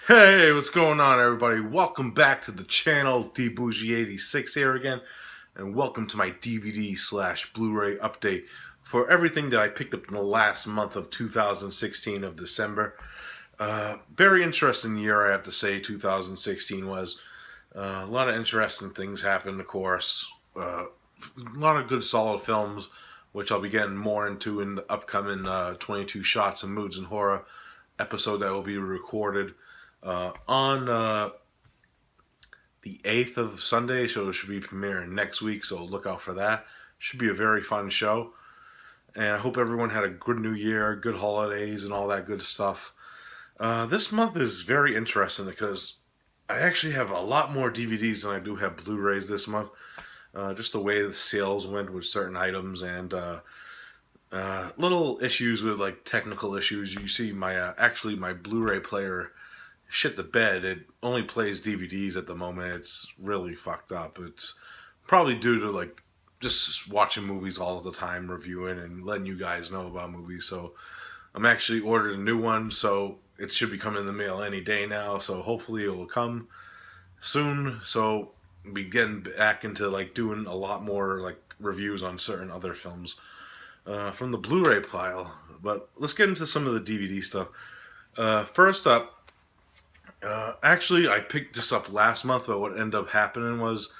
Hey, what's going on, everybody? Welcome back to the channel. DBougie86 here again, and welcome to my DVD/Blu-ray update for everything that I picked up in the last month of 2016 of December. Very interesting year, I have to say. 2016 was a lot of interesting things happened, of course. A lot of good, solid films, which I'll be getting more into in the upcoming 22 Shots and Moods and Horror episode that will be recorded on the 8th of Sunday, so it should be premiering next week, so look out for that. Should be a very fun show, and I hope everyone had a good new year, good holidays, and all that good stuff. This month is very interesting because I actually have a lot more DVDs than I do have Blu-rays this month. Just the way the sales went with certain items and little issues with like technical issues. You see my actually my Blu-ray player shit the bed. It only plays DVDs at the moment. It's really fucked up. It's probably due to like just watching movies all the time, reviewing and letting you guys know about movies. So I'm actually ordered a new one, so it should be coming in the mail any day now. So hopefully it will come soon. So I'll be getting back into like doing a lot more like reviews on certain other films from the Blu-ray pile. But let's get into some of the DVD stuff. First up, actually, I picked this up last month, but what ended up happening was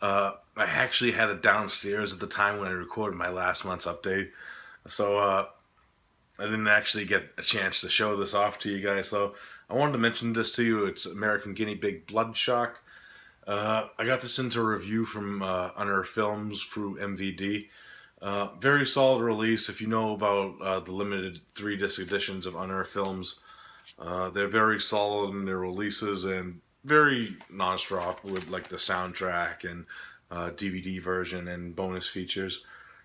I actually had it downstairs at the time when I recorded my last month's update. So I didn't actually get a chance to show this off to you guys. So I wanted to mention this to you. It's American Guinea Pig Blood Shock. I got this into a review from Unearthed Films through MVD. Very solid release. If you know about the limited 3-disc editions of Unearthed Films, they're very solid in their releases and very non-stop with like the soundtrack and DVD version and bonus features.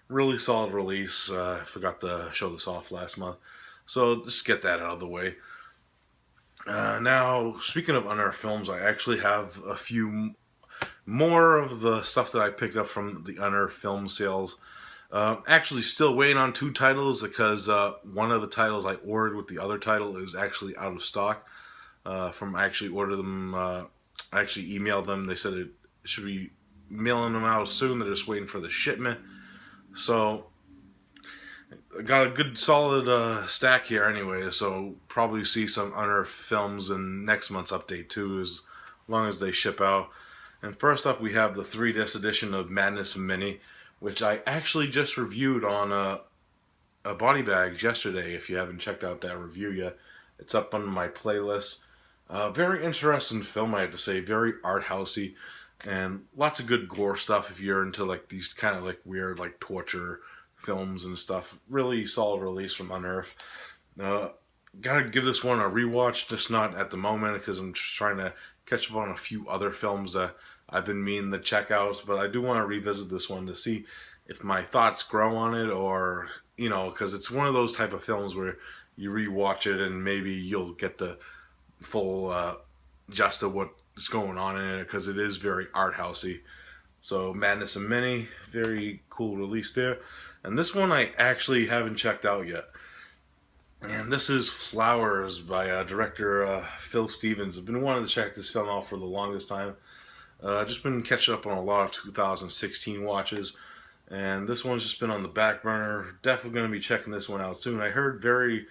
Really solid release. I forgot to show this off last month, so just get that out of the way. Now, speaking of Unearthed Films, I actually have a few more of the stuff that I picked up from the Unearthed Film sales. Actually, still waiting on 2 titles because one of the titles I ordered with the other title is actually out of stock. I actually ordered them. I actually emailed them. They said it should be mailing them out soon. They're just waiting for the shipment. So I got a good solid stack here anyway. So probably see some Unearthed Films in next month's update too, as long as they ship out. And first up, we have the 3-disc edition of Madness Mini, which I actually just reviewed on a Body Bags yesterday. If you haven't checked out that review yet, it's up on my playlist. Very interesting film, I have to say. Very art housey, and lots of good gore stuff if you're into like these kind of like weird like torture films and stuff. Really solid release from Unearthed. Gotta give this one a rewatch, just not at the moment because I'm just trying to catch up on a few other films that I've been meaning to check out. But I do want to revisit this one to see if my thoughts grow on it, or because it's one of those type of films where you rewatch it and maybe you'll get the full gist of what's going on in it, because it is very art housey. So Madness and Mini, very cool release there. And this one I actually haven't checked out yet. And this is Flowers by director Phil Stevens. I've been wanting to check this film out for the longest time. Just been catching up on a lot of 2016 watches, and this one's just been on the back burner. Definitely going to be checking this one out soon. I heard very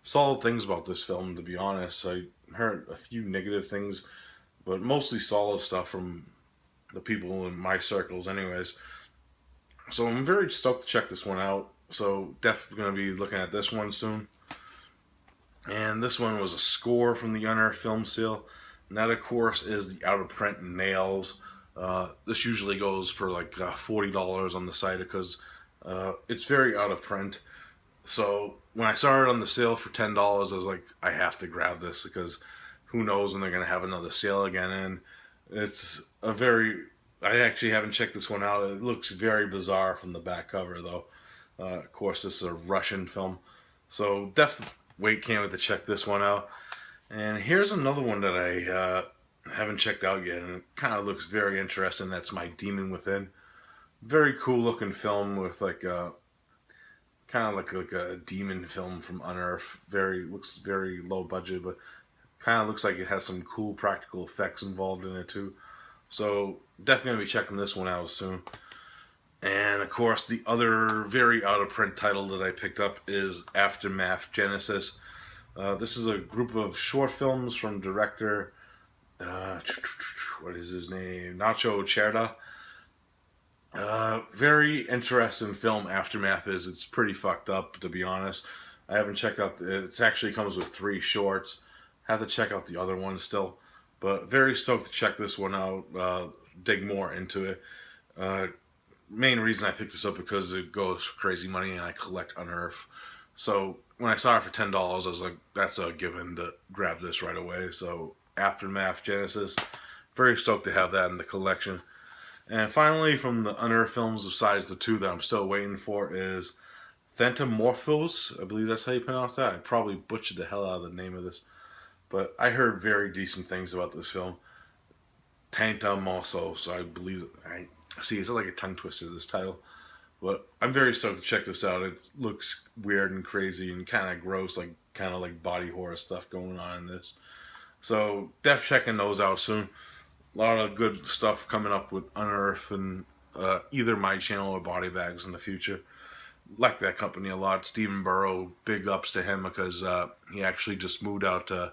solid things about this film, to be honest. I heard a few negative things, but mostly solid stuff from the people in my circles anyways. So I'm very stoked to check this one out. So definitely going to be looking at this one soon. And this one was a score from the Unearthed Film sale. And that, of course, is the out-of-print Nails. This usually goes for like $40 on the site because it's very out-of-print. So when I saw it on the sale for $10, I was like, I have to grab this because who knows when they're going to have another sale again. And it's a very... I actually haven't checked this one out. It looks very bizarre from the back cover, though. Of course, this is a Russian film. So definitely can't wait to check this one out. And here's another one that I haven't checked out yet, and it kind of looks very interesting. That's My Demon Within. Very cool looking film with like a kind of like a demon film from Unearthed. Looks very low budget, but Kind of looks like it has some cool practical effects involved in it too. So definitely gonna be checking this one out soon. And of course, the other very out of print title that I picked up is Aftermath Genesis. This is a group of short films from director, what is his name? Nacho Cherda. Very interesting film. Aftermath is. It's pretty fucked up, to be honest. I haven't checked out. It actually comes with 3 shorts. Have to check out the other one still, but very stoked to check this one out. Dig more into it. Main reason I picked this up because it goes for crazy money, and I collect Unearthed. So when I saw it for $10, I was like, that's a given to grab this right away. So Aftermath Genesis, very stoked to have that in the collection. And finally, from the Unearthed films, besides the 2 that I'm still waiting for, is Thantamorphos. I believe that's how you pronounce that. I probably butchered the hell out of the name of this, but I heard very decent things about this film. Thantamorphos, I believe. I see, it's like a tongue twister, this title. But I'm very stoked to check this out. It looks weird and crazy and kind of gross, like kind of like body horror stuff going on in this. So, def checking those out soon. A lot of good stuff coming up with Unearthed and either my channel or Body Bags in the future. Like that company a lot. Stephen Burrow, big ups to him because he actually just moved out to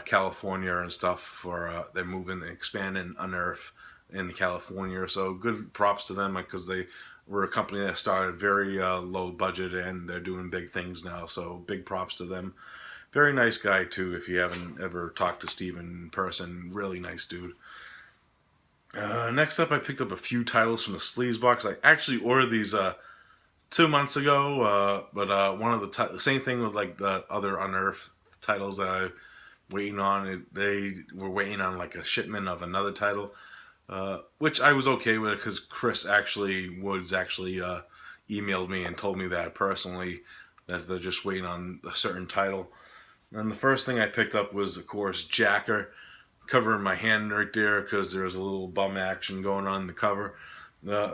California and stuff for they're moving and expanding Unearthed in California. So good props to them because they were a company that started very low budget and they're doing big things now. So big props to them. Very nice guy too. If you haven't ever talked to Steven in person, really nice dude. Next up, I picked up a few titles from the Sleaze box. I actually ordered these 2 months ago, but one of the same thing with like the other Unearthed titles that I'm waiting on. They were waiting on like a shipment of another title, which I was okay with because Chris Woods emailed me and told me that personally that they're just waiting on a certain title. And the first thing I picked up was, of course, Jacker. Covering my hand right there because there's a little bum action going on in the cover.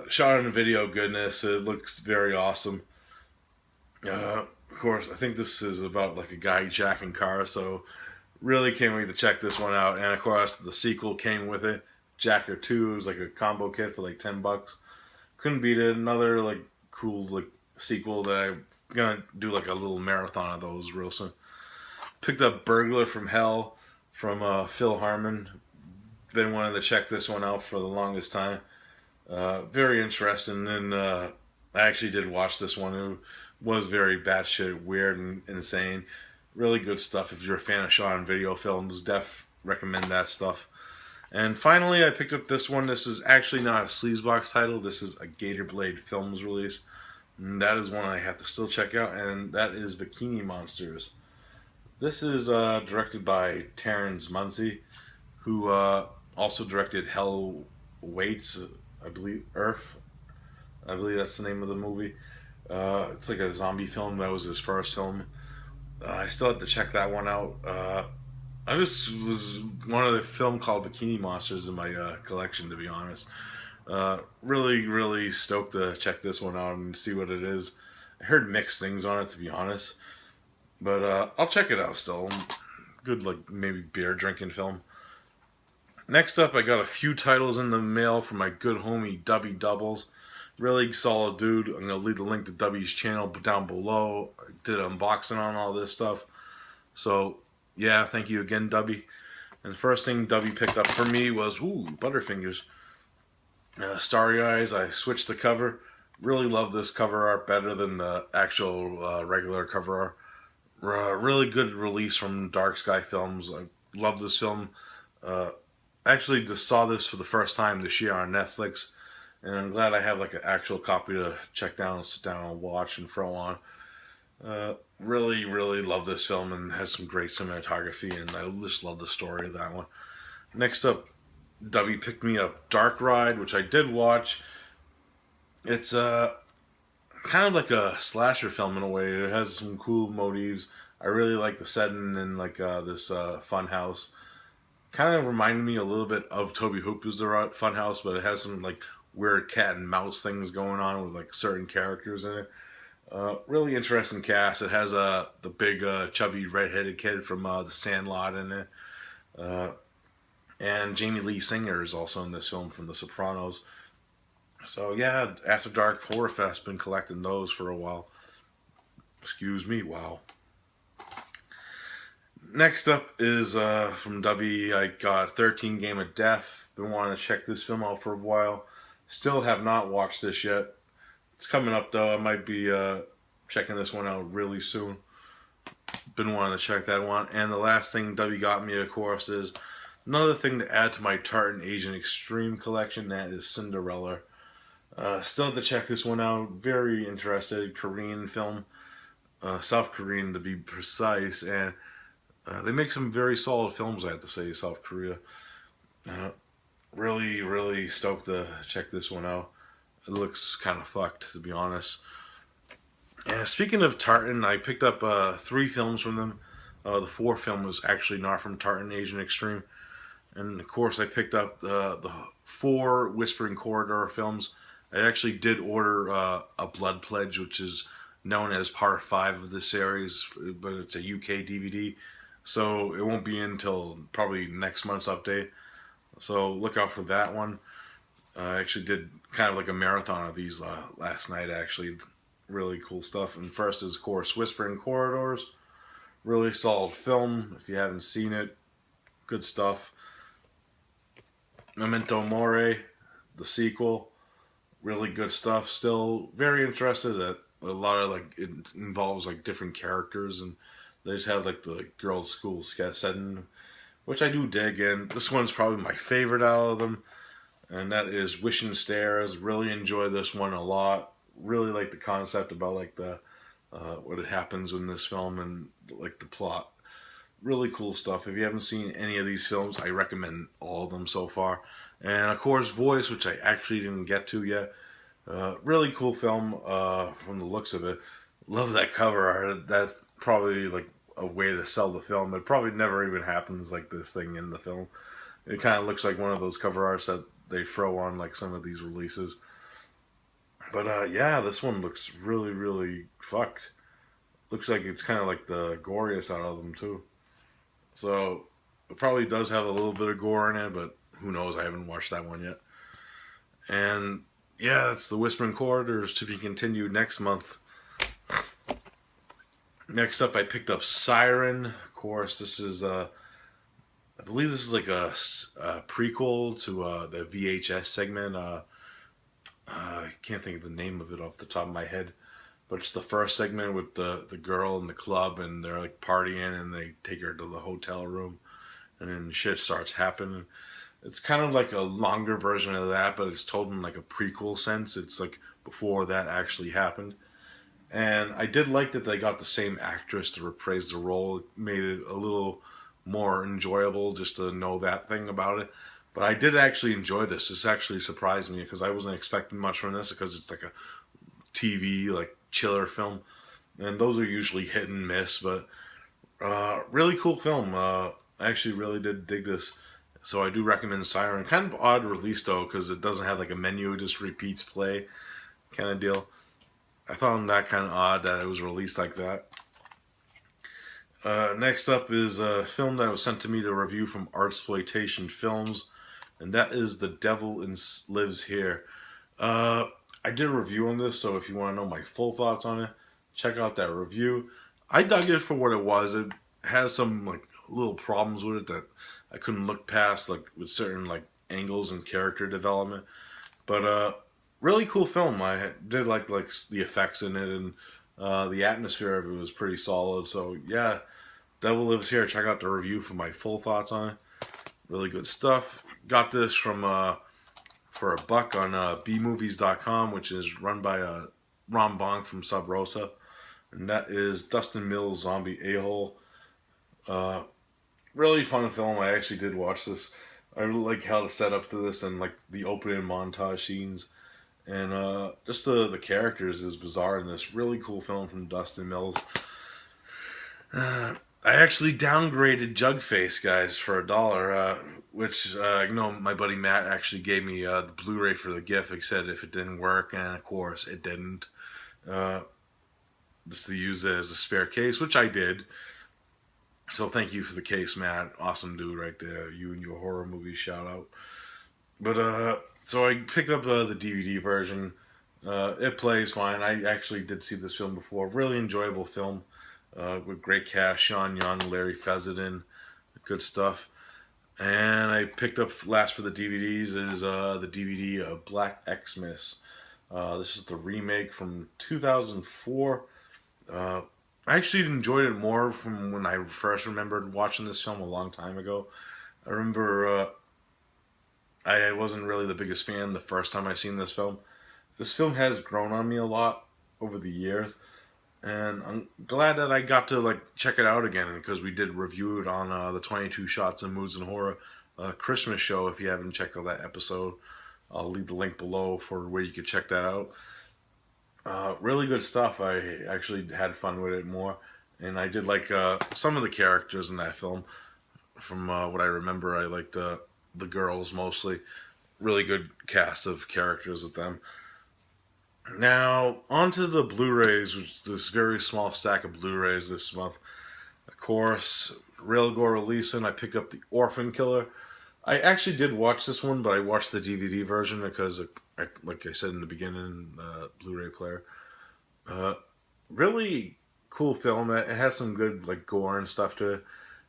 Shot in video goodness. It looks very awesome. Of course, I think this is about like a guy jacking cars, so really can't wait to check this one out. And of course, the sequel came with it. Jacker 2 was like a combo kit for like $10. Couldn't beat it. Another like cool like sequel that I'm gonna do like a little marathon of those real soon. Picked up Burglar from Hell from Phil Harmon. Been wanting to check this one out for the longest time. Very interesting, and I actually did watch this one. It was very batshit weird and insane. Really good stuff. If you're a fan of shot on video films, recommend that stuff. And finally, I picked up this one. This is actually not a Sleazebox title. This is a Gator Blade Films release. And that is one I have to still check out, and that is Bikini Monsters. This is directed by Terrence Muncie, who also directed Hell Waits, I believe, Earth. I believe that's the name of the movie. It's like a zombie film. That was his first film. I still have to check that one out. I just was one of the film called Bikini Monsters in my collection, to be honest. Really, really stoked to check this one out and see what it is. I heard mixed things on it, to be honest. But I'll check it out still. Good, like, maybe beer drinking film. Next up, I got a few titles in the mail from my good homie, Dubby Doubles. Really solid dude. I'm going to leave the link to Dubby's channel down below. I did an unboxing on all this stuff. So, yeah, thank you again, Dubby. And the first thing Dubby picked up for me was, Butterfingers. Starry Eyes. I switched the cover. Really love this cover art better than the actual regular cover art. Really good release from Dark Sky Films. I love this film. Actually just saw this for the first time this year on Netflix, and I'm glad I have like an actual copy to check down and sit down and watch and throw on. Really, really love this film and has some great cinematography, and I just love the story of that one. Next up, Dubby picked me up Dark Ride, which I did watch. It's kind of like a slasher film in a way. It has some cool motifs. I really like the setting in like this fun house. Kind of reminded me a little bit of Toby Hooper's The Fun House, but it has some like weird cat and mouse things going on with like certain characters in it. Really interesting cast. It has the big chubby redheaded kid from The Sandlot in it, uh, and Jamie Lee Singer is also in this film from The Sopranos. So yeah, After Dark Horror Fest, been collecting those for a while. Excuse me, wow. Next up is from W. I got 13 Game of Death. Been wanting to check this film out for a while. Still have not watched this yet. It's coming up though. I might be checking this one out really soon. Been wanting to check that one. And the last thing W got me, of course, is another thing to add to my Tartan Asian Extreme collection. That is Cinderella. Still have to check this one out. Very interested. Korean film. South Korean to be precise. And they make some very solid films, I have to say, South Korea. Uh, really, really stoked to check this one out. It looks kind of fucked, to be honest. And speaking of Tartan, I picked up 3 films from them. The 4th film was actually not from Tartan Asian Extreme. And of course, I picked up the 4 Whispering Corridor films. I actually did order a Blood Pledge, which is known as Part 5 of the series, but it's a UK DVD. So it won't be in until probably next month's update. So look out for that one. I actually did kind of like a marathon of these last night, actually. Really cool stuff. And first is, of course, Whispering Corridors. Really solid film. If you haven't seen it, good stuff. Memento Mori, the sequel. Really good stuff. Still very interested that a lot of like it involves like different characters, and they just have like the girls' school setting, which I do dig. And this one's probably my favorite out of them, and that is Wishing Stairs. Really enjoy this one a lot. Really like the concept about like the what happens in this film and like the plot. Really cool stuff. If you haven't seen any of these films, I recommend all of them so far. And of course, Voice, which I actually didn't get to yet. Really cool film from the looks of it. Love that cover art. That's probably like a way to sell the film. It probably never even happens like this thing in the film. It kind of looks like one of those cover arts that they throw on like some of these releases. But yeah, this one looks really, really fucked. Looks like it's kind of like the goriest out of them too. So it probably does have a little bit of gore in it, but who knows? I haven't watched that one yet. And yeah, that's the Whispering Corridors to be continued next month. Next up, I picked up Siren. Of course, this is I believe this is like a prequel to the VHS segment. I can't think of the name of it off the top of my head, but it's the first segment with the girl in the club, and they're like partying, and they take her to the hotel room, and then shit starts happening. It's kind of like a longer version of that, but it's told in like a prequel sense. It's like before that actually happened. And I did like that they got the same actress to reprise the role. It made it a little more enjoyable just to know that thing about it. But I did actually enjoy this. This actually surprised me because I wasn't expecting much from this because it's like a TV, like chiller film. And those are usually hit and miss, but really cool film. I actually really did dig this. So I do recommend Siren. Kind of odd release though, because it doesn't have like a menu, it just repeats play kind of deal. I found that kind of odd that it was released like that. Next up is a film that was sent to me to review from Artsploitation Films, and that is The Devil Lives Here. I did a review on this, so if you want to know my full thoughts on it, check out that review. I dug it for what it was. It has some like little problems with it that I couldn't look past, like with certain like angles and character development. But really cool film. I did like the effects in it, and the atmosphere of it was pretty solid. So yeah, Devil Lives Here. Check out the review for my full thoughts on it. Really good stuff. Got this from for $1 on bmovies.com, which is run by Ron Bong from Sub Rosa, and that is Dustin Mills' Zombie A-Hole. Really fun film. I actually did watch this. I really like how the setup to this and like the opening montage scenes, and just the characters is bizarre in this. Really cool film from Dustin Mills. I actually downgraded Jugface Guys for $1, which my buddy Matt actually gave me the Blu-ray for the gift. He said if it didn't work, and of course it didn't. just to use it as a spare case, which I did. So thank you for the case, Matt. Awesome dude right there. You and your horror movie shout out. But so I picked up the DVD version. It plays fine. I actually did see this film before. Really enjoyable film with great cast: Sean Young, Larry Fessenden, good stuff. And I picked up last for the DVDs is the DVD of Black Xmas. This is the remake from 2004. I actually enjoyed it more from when I first remembered watching this film a long time ago. I remember I wasn't really the biggest fan the first time I seen this film. This film has grown on me a lot over the years, and I'm glad that I got to like check it out again because we did review it on the 22 Shots and Moods and Horror Christmas show. If you haven't checked out that episode, I'll leave the link below for where you can check that out. Really good stuff. I actually had fun with it more, and I did like some of the characters in that film. From what I remember, I liked the girls mostly. Really good cast of characters with them. Now, onto the Blu-rays, which this very small stack of Blu-rays this month. Of course, Railgore releasing, I picked up the Orphan Killer. I actually did watch this one, but I watched the DVD version because, like I said in the beginning, Blu-ray player. Really cool film. It has some good like gore and stuff to it.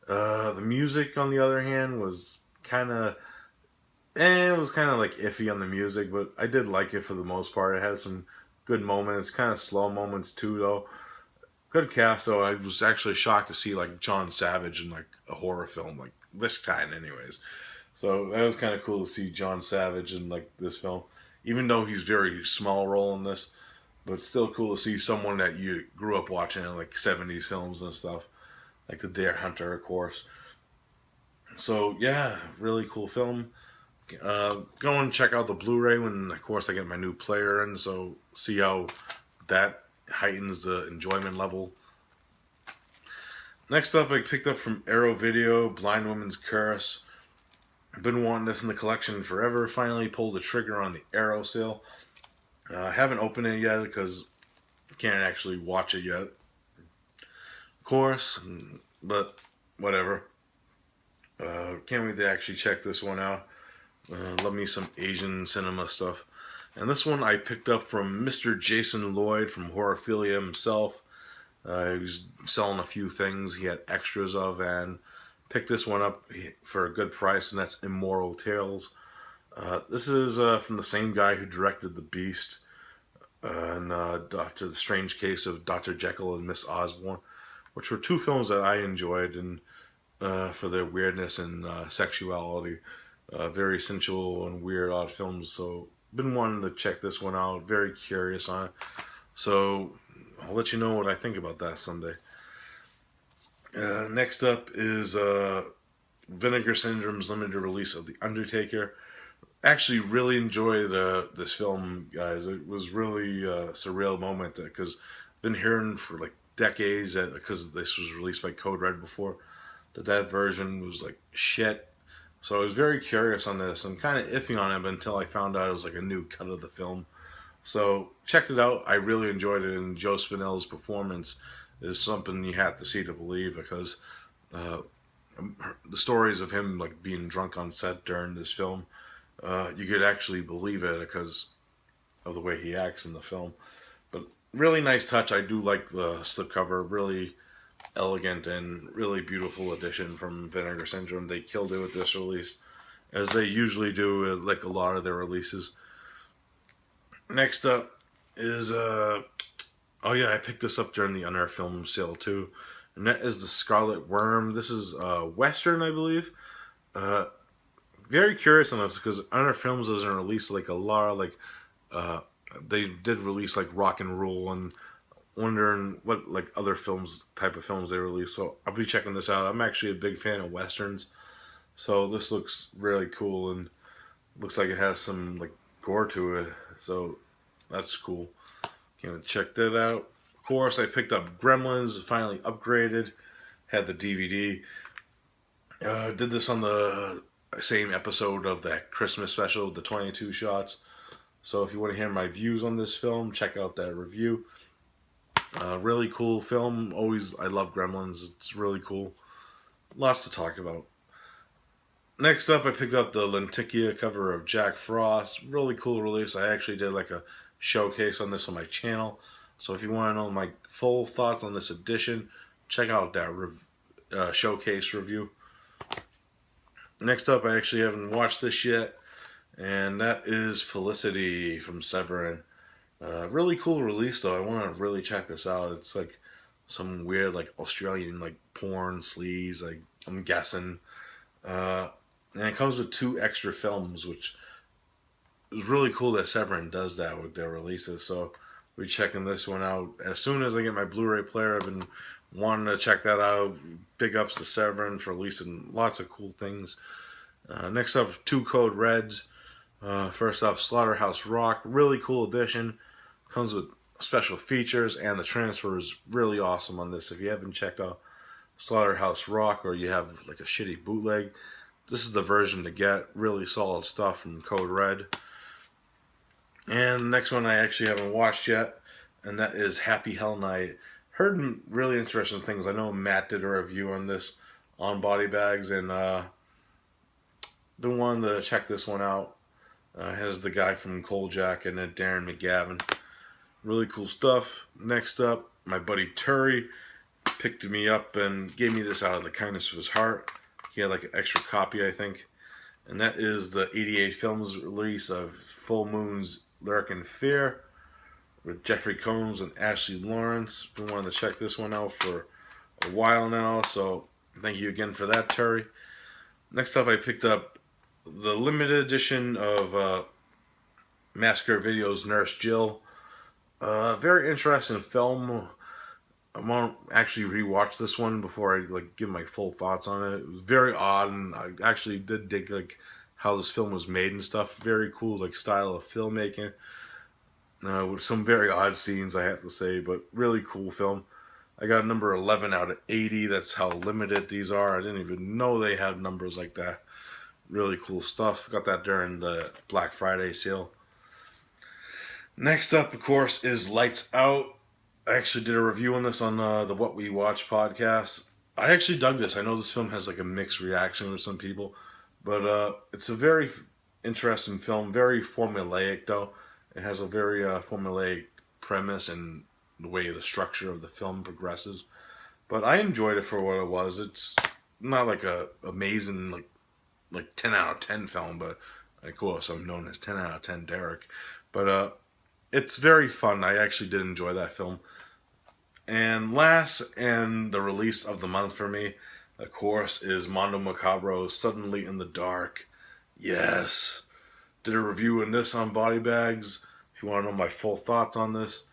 The music, on the other hand, was kind of, it was kind of like iffy on the music, but I did like it for the most part. It had some good moments, kind of slow moments too, though. Good cast, though. I was actually shocked to see like John Savage in like a horror film like this kind, anyways. So that was kind of cool to see John Savage in like this film, even though he's very small role in this, but it's still cool to see someone that you grew up watching in like 70s films and stuff, like the Dare Hunter, of course. So yeah, really cool film. Go and check out the Blu-ray when, of course, I get my new player in. So see how that heightens the enjoyment level. Next up, I picked up from Arrow Video, Blind Woman's Curse. I've been wanting this in the collection forever. Finally pulled the trigger on the Arrow sale. I haven't opened it yet because I can't actually watch it yet. Of course, but whatever. Can't wait to actually check this one out. Love me some Asian cinema stuff. And this one I picked up from Mr. Jason Lloyd from Horophilia himself. He was selling a few things he had extras of, and picked this one up for a good price, and that's Immoral Tales. This is from the same guy who directed The Beast and The Strange Case of Dr. Jekyll and Miss Osborne, which were two films that I enjoyed and for their weirdness and sexuality. Very sensual and weird odd films, so been wanting to check this one out. Very curious on it. So I'll let you know what I think about that someday. Next up is Vinegar Syndrome's limited release of The Undertaker. Actually really enjoyed this film, guys. It was really a surreal moment because I've been hearing for like decades that because this was released by Code Red before, that version was like shit. So I was very curious on this and kind of iffy on it until I found out it was like a new cut of the film. So checked it out. I really enjoyed it, and Joe Spinell's performance is something you have to see to believe because the stories of him like being drunk on set during this film, you could actually believe it because of the way he acts in the film. But really nice touch. I do like the slipcover. Really elegant and really beautiful addition from Vinegar Syndrome. They killed it with this release, as they usually do with like a lot of their releases. Next up is oh yeah, I picked this up during the Unearthed film sale too, and that is the Scarlet Worm. This is Western, I believe. Very curious on this because Unearthed Films doesn't release like a lot of like they did release like Rock and Roll, and wondering what like other type of films they release. So I'll be checking this out. I'm actually a big fan of Westerns, so this looks really cool and looks like it has some like gore to it. So that's cool. Can't check that out. Of course, I picked up Gremlins, finally upgraded. Had the DVD. Did this on the same episode of that Christmas special, the 22 Shots. So if you want to hear my views on this film, check out that review. Really cool film. Always, I love Gremlins. It's really cool. Lots to talk about. Next up, I picked up the Lenticia cover of Jack Frost. Really cool release. I actually did like a showcase on this on my channel. So if you want to know my full thoughts on this edition, check out that showcase review. Next up, I actually haven't watched this yet, and that is Felicity from Siren. Really cool release though. I want to really check this out. It's like some weird like Australian like porn sleaze. Like I'm guessing. And it comes with 2 extra films, which is really cool that Severin does that with their releases. So we're checking this one out. As soon as I get my Blu-ray player, I've been wanting to check that out. Big ups to Severin for releasing lots of cool things. Next up, 2 Code Reds. First up, Slaughterhouse Rock. Really cool edition. Comes with special features, and the transfer is really awesome on this. If you haven't checked out Slaughterhouse Rock, or you have like a shitty bootleg, this is the version to get. Really solid stuff from Code Red. And the next one I actually haven't watched yet, and that is Happy Hell Night. Heard really interesting things. I know Matt did a review on this on Body Bags, and been wanting to check this one out. Has the guy from Kojak and Darren McGavin. Really cool stuff. Next up, my buddy Turi picked me up and gave me this out of the kindness of his heart. He had like an extra copy, I think. And that is the 88 Films release of Full Moon's Lurk and Fear with Jeffrey Combs and Ashley Lawrence. Been wanting to check this one out for a while now, so thank you again for that, Terry. Next up, I picked up the limited edition of Massacre Video's Nurse Jill. Very interesting film. I want to actually rewatch this one before I like give my full thoughts on it. It was very odd, and I actually did dig like how this film was made and stuff. Very cool like style of filmmaking. With some very odd scenes, I have to say, but really cool film. I got a number 11 out of 80. That's how limited these are. I didn't even know they had numbers like that. Really cool stuff. Got that during the Black Friday sale. Next up, of course, is Lights Out. I actually did a review on this on the What We Watch podcast. I actually dug this. I know this film has like a mixed reaction with some people, but it's a very interesting film. Very formulaic, though. It has a very formulaic premise and the way the structure of the film progresses. But I enjoyed it for what it was. It's not like a amazing like 10 out of 10 film, but of course I'm known as 10 out of 10 Derek. But it's very fun. I actually did enjoy that film. And last, and the release of the month for me, of course, is Mondo Macabro's Suddenly in the Dark. Yes. Did a review on this on Body Bags. If you want to know my full thoughts on this,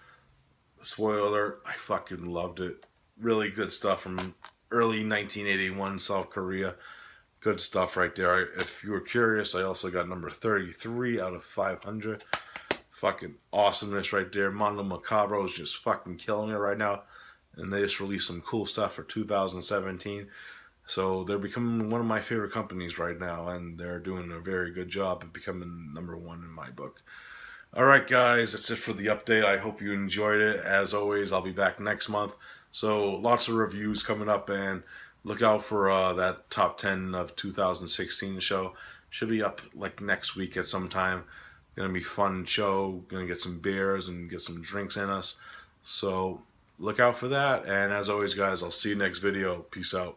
spoiler alert, I fucking loved it. Really good stuff from early 1981 South Korea. Good stuff right there. If you were curious, I also got number 33 out of 500. Fucking awesomeness right there. Mondo Macabro is just fucking killing it right now. And they just released some cool stuff for 2017. So they're becoming one of my favorite companies right now. And they're doing a very good job of becoming number 1 in my book. Alright guys, that's it for the update. I hope you enjoyed it. As always, I'll be back next month. So lots of reviews coming up. And look out for that top 10 of 2016 show. Should be up like next week at some time. Gonna be a fun show. Gonna get some beers and get some drinks in us. So look out for that. And as always, guys, I'll see you next video. Peace out.